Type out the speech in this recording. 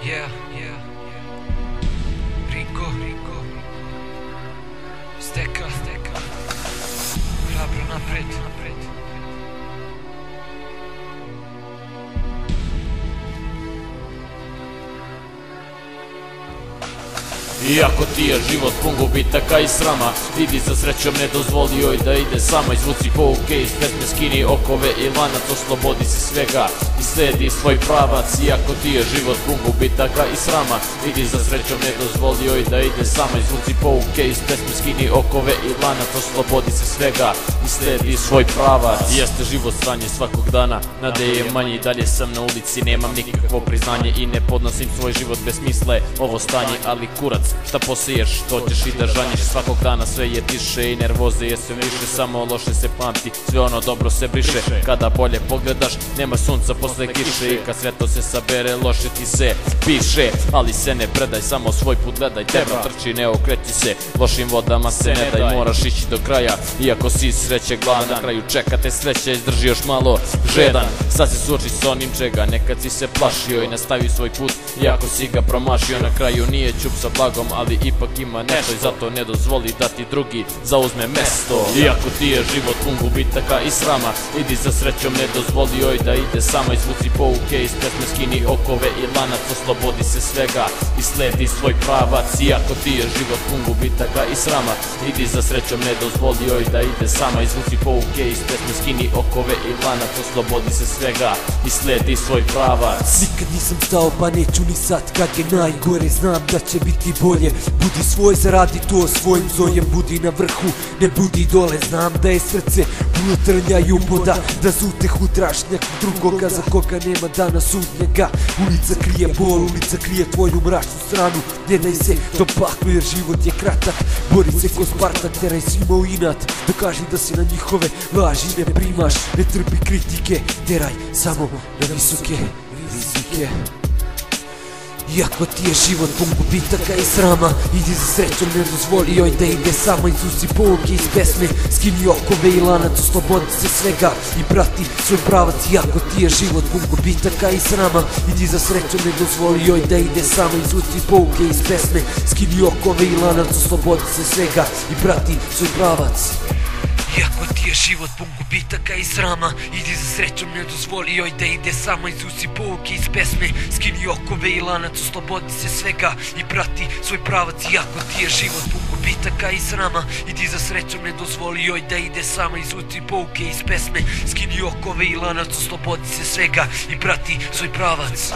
Yeah, Rinko, Steka, hrabro napred. Iako ti je život pun gubitaka i srama, idi za srećom, ne dozvoli joj da ide sama. Izvuci pouke iz pesme, skini okove i lanac, oslobodi se svega i sledi svoj pravac. Iako ti je život pun gubitaka i srama, idi za srećom, ne dozvoli joj da ide sama. Izvuci pouke iz pesme, skini okove i lanac, oslobodi se svega i sledi svoj pravac. Jeste život sranje svakog dana, nade je manje, i dalje sam na ulici, nemam nikakvo priznanje i ne podnosim svoj život bez smisla je ovo stanje. Ali kurac, šta posiješ, to ćeš i da žanješ. Svakog dana sve je tiše i nervoze je sve više, samo loše se pamti, sve ono dobro se briše. Kada bolje pogledaš, nema sunca posle kiše, i kad sve to se sabere, loše ti se piše. Ali se ne predaj, samo svoj put gledaj, teba trči, ne okreći se, lošim vodama se ne daj, moraš ići do kraja. Iako si sreće gladan, na kraju čeka te sreća, izdrži još malo žedan. Sad se suoči s onim čega nekad si se plašio i nastavi svoj put, iako si ga promašio. Na kraju nije ćup sa blagom, ali ipak ima nešto, i zato ne dozvoli da ti drugi zauzme mesto. Iako ti je život pun gubitaka i srama, idi za srećom, ne dozvoli joj da ide sama. Izvuci pouke iz pesme, skini okove i lanac, oslobodi se svega i sledi svoj pravac. Iako ti je život pun gubitaka i srama, idi za srećom, ne dozvoli joj da ide sama. Izvuci pouke iz pesme, skini okove i lanac, oslobodi se svega i sledi svoj pravac. Nikad nisam stao, pa neću ni sad kad je najgore, znam da će biti bolje. Budi svoj, zaradi to svojim zojem, budi na vrhu, ne budi dole. Znam da je srce puno trnja i uboda, da za utehu tražiš nekog drugoga za koga nema dana sudnjega. Ulica krije bol, ulica krije tvoju mračnu stranu, ne daj se to paklu jer život je kratak. Bori se ko Spartan, teraj svima u inat, dokaži da si na njihove laži ne primaš. Ne trpi kritike, teraj samo na visoke rizike. Iako ti je život pun gubitaka i srama, idi za srećom, ne dozvoli joj da ide sama. Izvuci pouke iz pesme, skini okove i lanac, oslobodi se svega i prati svoj pravac. Iako ti je život pun gubitaka i srama, idi za srećom, ne dozvoli joj da ide sama. Izvuci pouke iz pesme, skini okove i lanac, oslobodi se svega i prati svoj pravac. Iako ti je život pun gubitaka i srama, idi za srećom, ne dozvoli joj da ide sama. Izvuci pouke iz pesme, skini okove i lanac, oslobodi se svega i prati svoj pravac. Iako ti je život pun gubitaka i srama, idi za srećom, ne dozvoli joj da ide sama. Izvuci pouke iz pesme, skini okove i lanac, oslobodi se svega i prati svoj pravac.